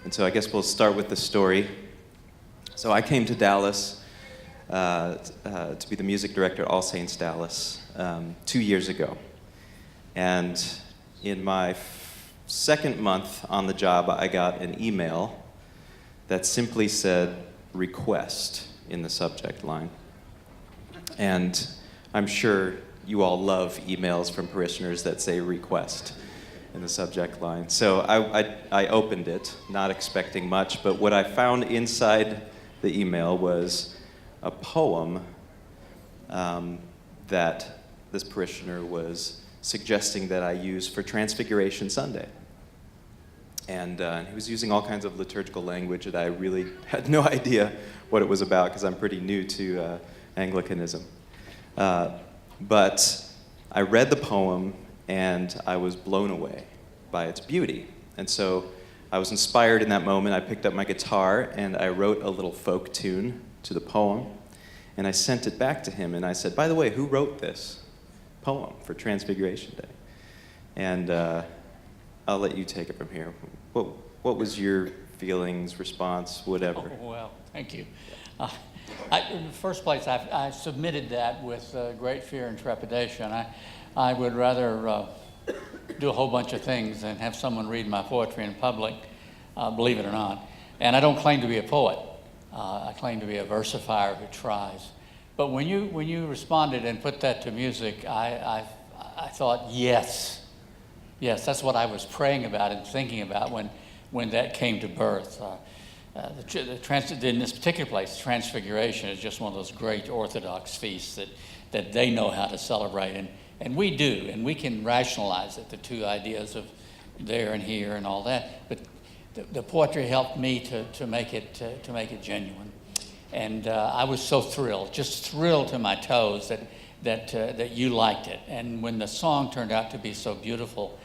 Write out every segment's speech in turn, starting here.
And so I guess we'll start with the story. So I came to Dallas to be the music director at All Saints Dallas 2 years ago. And in my second month on the job, I got an email that simply said request in the subject line. And I'm sure you all love emails from parishioners that say request in the subject line. So I opened it, not expecting much, but what I found inside the email was a poem that this parishioner was suggesting that I use for Transfiguration Sunday. And he was using all kinds of liturgical language that I really had no idea what it was about because I'm pretty new to Anglicanism. But I read the poem and I was blown away by its beauty. And so I was inspired in that moment. I picked up my guitar and I wrote a little folk tune to the poem. And I sent it back to him and I said, by the way, who wrote this poem for Transfiguration Day? And I'll let you take it from here. What was your feelings, response, whatever? Oh, well, thank you. In the first place, I submitted that with great fear and trepidation. I would rather do a whole bunch of things than have someone read my poetry in public, believe it or not. And I don't claim to be a poet. I claim to be a versifier who tries. But when you responded and put that to music, I thought, yes, that's what I was praying about and thinking about when that came to birth. In this particular place, Transfiguration is just one of those great Orthodox feasts that they know how to celebrate, and we do, and we can rationalize it, the two ideas of there and here and all that. But the poetry helped me to make it genuine, and I was so thrilled, just thrilled to my toes that you liked it. And when the song turned out to be so beautiful,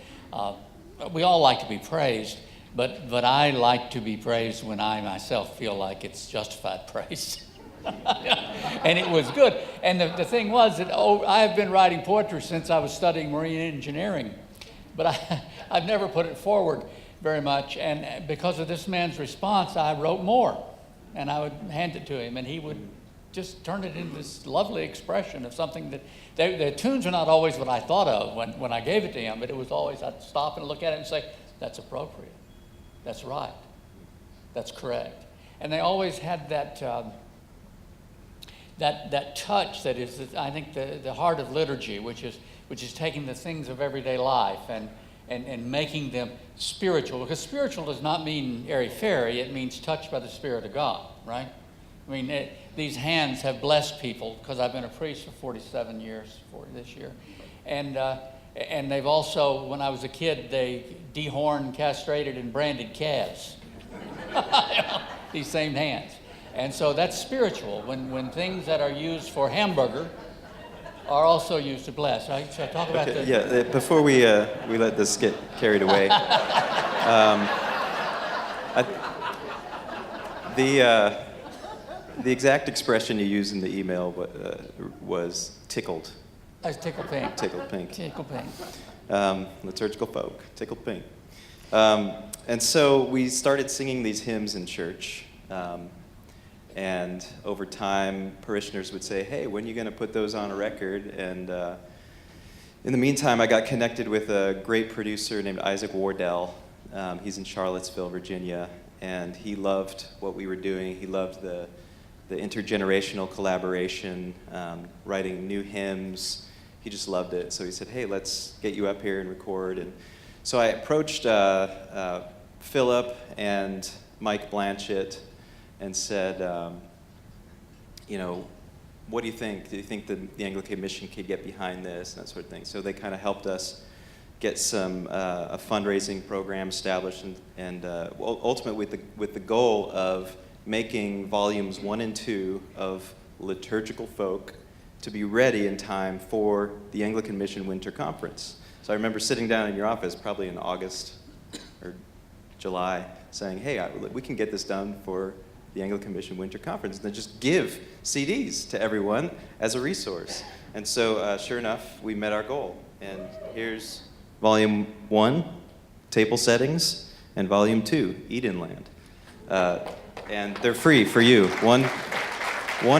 we all like to be praised. But I like to be praised when I myself feel like it's justified praise. And it was good. And the thing was that I have been writing poetry since I was studying marine engineering. But I've never put it forward very much. And because of this man's response, I wrote more. And I would hand it to him. And he would just turn it into this lovely expression of something that... The tunes are not always what I thought of when I gave it to him. But it was always, I'd stop and look at it and say, that's appropriate. That's right. That's correct. And they always had that touch that is, I think, the heart of liturgy, which is taking the things of everyday life and making them spiritual. Because spiritual does not mean airy-fairy. It means touched by the Spirit of God, right? I mean, these hands have blessed people because I've been a priest for 47 years, 40 this year. And they've also, when I was a kid, they dehorned, castrated, and branded calves. These same hands. And so that's spiritual, when things that are used for hamburger are also used to bless, right? So talk about before we let this get carried away, the exact expression you used in the email was tickled. I was tickled pink. Tickled pink. Tickled pink. Liturgical folk, tickled pink. And so we started singing these hymns in church. And over time, parishioners would say, hey, when are you going to put those on a record? And in the meantime, I got connected with a great producer named Isaac Wardell. He's in Charlottesville, Virginia. And he loved what we were doing. He loved the intergenerational collaboration, writing new hymns. He just loved it. So he said, hey, let's get you up here and record. And so I approached Philip and Mike Blanchett and said, what do you think? Do you think the Anglican mission could get behind this and that sort of thing? So they kind of helped us get a fundraising program established and ultimately with the goal of making volumes 1 and 2 of Liturgical Folk to be ready in time for the Anglican Mission Winter Conference. So I remember sitting down in your office probably in August or July saying, hey, we can get this done for the Anglican Mission Winter Conference, and then just give CDs to everyone as a resource. And so sure enough, we met our goal. And here's volume 1, table settings, and Volume 2, Edenland. And they're free for you, one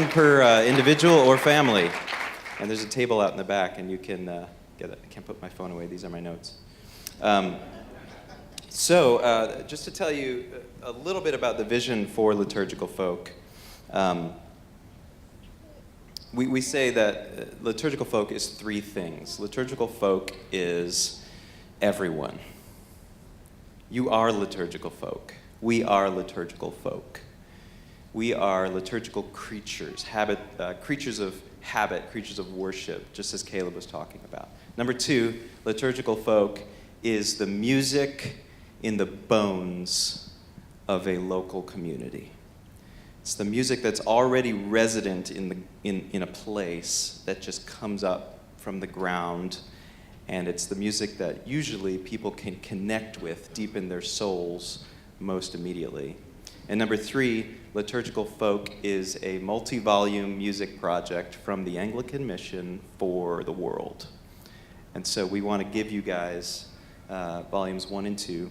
per individual or family. And there's a table out in the back, and you can get it. I can't put my phone away. These are my notes. So just to tell you a little bit about the vision for Liturgical Folk, we say that Liturgical Folk is three things. Liturgical Folk is everyone. You are liturgical folk. We are liturgical folk. We are liturgical creatures, creatures of habit, creatures of worship, just as Caleb was talking about. Number two, liturgical folk is the music in the bones of a local community. It's the music that's already resident in a place that just comes up from the ground, and it's the music that usually people can connect with deep in their souls most immediately. And number three, Liturgical Folk is a multi-volume music project from the Anglican mission for the world. And so we want to give you guys volumes 1 and 2.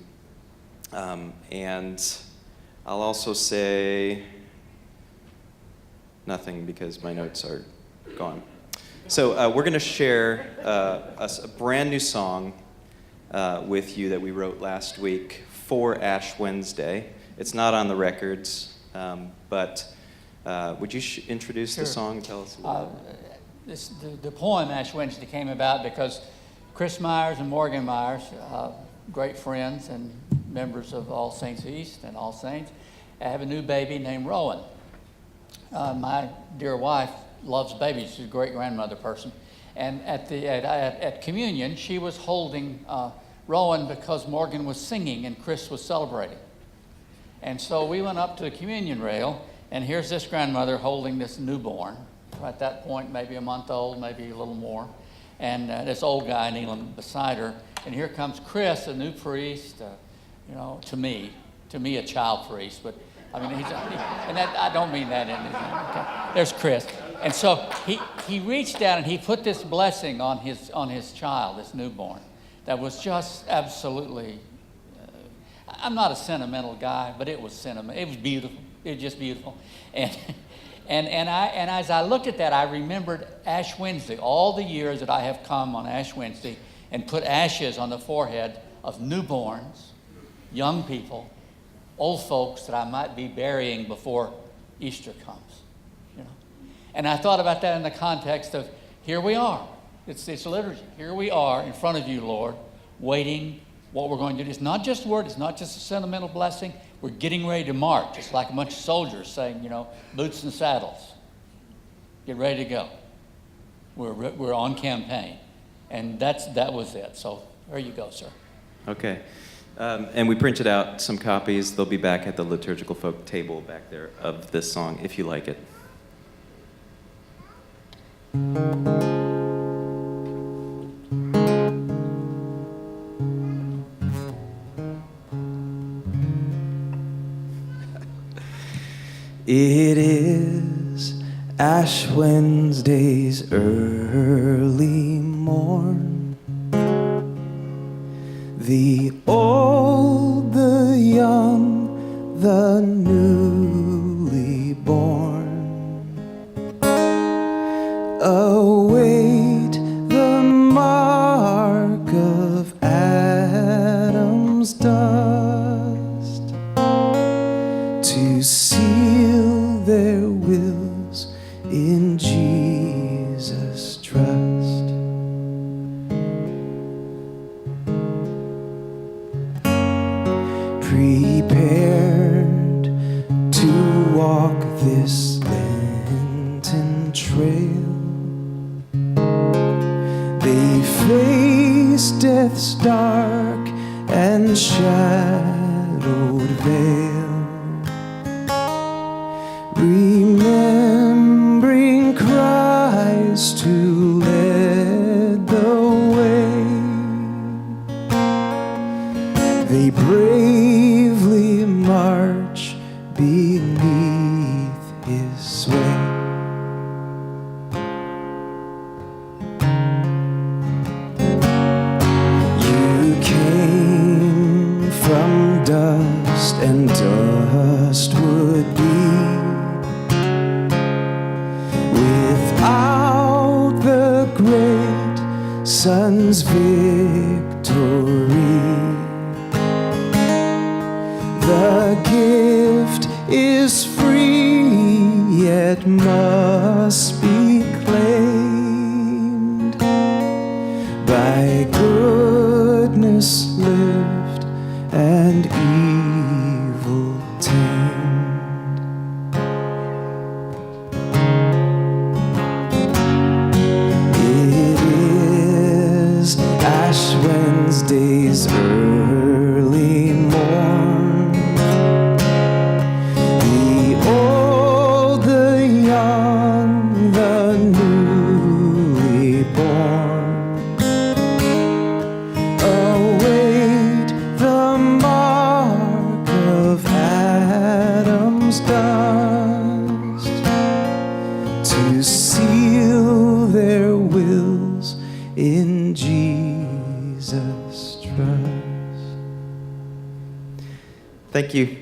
And I'll also say nothing because my notes are gone. So we're going to share a brand new song with you that we wrote last week for Ash Wednesday. It's not on the records, but would you introduce the song and tell us a little? The poem Ash Wednesday came about because Chris Myers and Morgan Myers, great friends and members of All Saints East and All Saints, have a new baby named Rowan. My dear wife loves babies. She's a great grandmother person. And at communion, she was holding Rowan because Morgan was singing and Chris was celebrating. And so we went up to the communion rail, and here's this grandmother holding this newborn, at that point maybe a month old, maybe a little more, and this old guy kneeling beside her. And here comes Chris, a new priest, to me a child priest, but I mean, and that, I don't mean that in his name. Okay. There's Chris. And so he reached down and he put this blessing on his child, this newborn, that was just absolutely, I'm not a sentimental guy, but it was sentimental. It was beautiful. It was just beautiful. And as I looked at that, I remembered Ash Wednesday, all the years that I have come on Ash Wednesday and put ashes on the forehead of newborns, young people, old folks that I might be burying before Easter comes. And I thought about that in the context of, here we are. It's liturgy. Here we are in front of you, Lord, waiting what we're going to do. It's not just a word. It's not just a sentimental blessing. We're getting ready to march. It's like a bunch of soldiers saying, boots and saddles. Get ready to go. We're on campaign. And that was it. So there you go, sir. Okay. And we printed out some copies. They'll be back at the Liturgical Folk table back there of this song, if you like it. It is Ash Wednesday's early morn. The old, the young, the newly born await the mark of Adam's dust to seal their wills in Jesus' trust. Prepared to walk this Lenten trail, they face death's dark and shadowed veil, remembering Christ who led the way. They bravely march beneath his sway. You came from just would be without the great Son's victory. The gift is free, yet must be claimed. By goodness lived and evil tamed. It is Ash Wednesday's early morn. The old, the young, the newly born await the mark of Adam's dust to seal their wills in Jesus' trust. Thank you.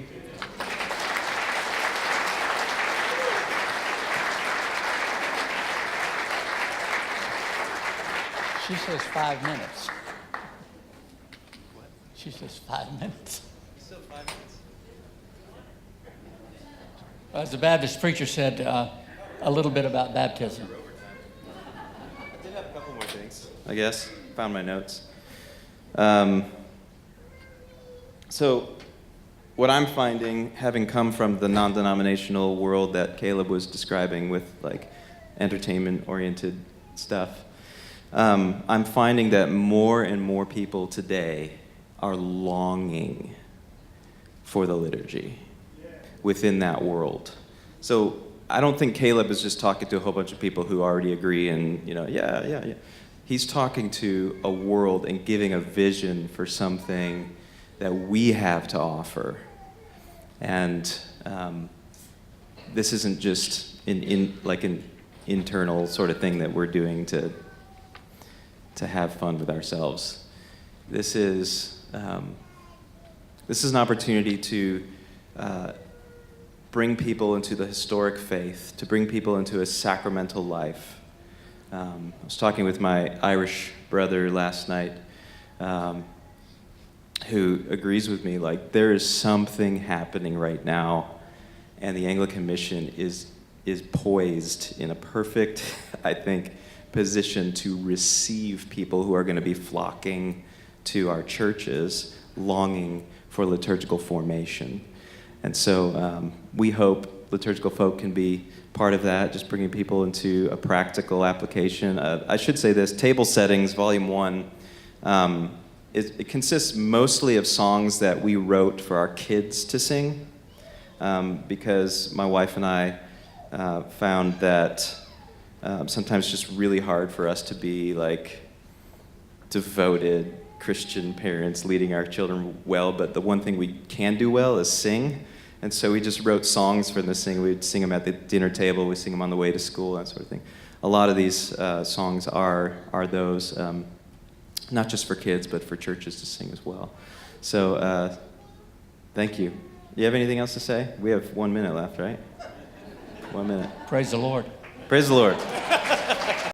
She says 5 minutes. She says 5 minutes. Still 5 minutes? As the Baptist preacher said, a little bit about baptism. I did have a couple more things, I guess. Found my notes. So, what I'm finding, having come from the non-denominational world that Caleb was describing with like entertainment-oriented stuff, I'm finding that more and more people today are longing for the liturgy within that world. So I don't think Caleb is just talking to a whole bunch of people who already agree and, yeah. He's talking to a world and giving a vision for something that we have to offer. And this isn't just an internal sort of thing that we're doing to have fun with ourselves. This is an opportunity to bring people into the historic faith, to bring people into a sacramental life. I was talking with my Irish brother last night, who agrees with me, like, there is something happening right now, and the Anglican mission is poised in a perfect, I think, position to receive people who are going to be flocking to our churches, longing for liturgical formation. And so we hope Liturgical Folk can be part of that, just bringing people into a practical application. I should say this, Table Settings, Volume 1, it consists mostly of songs that we wrote for our kids to sing, because my wife and I found that sometimes it's just really hard for us to be like devoted Christian parents leading our children well, but the one thing we can do well is sing. And so we just wrote songs for them to sing. We'd sing them at the dinner table, we sing them on the way to school, that sort of thing. A lot of these songs are those, not just for kids, but for churches to sing as well. So thank you. You have anything else to say? We have 1 minute left, right? 1 minute. Praise the Lord. Praise the Lord.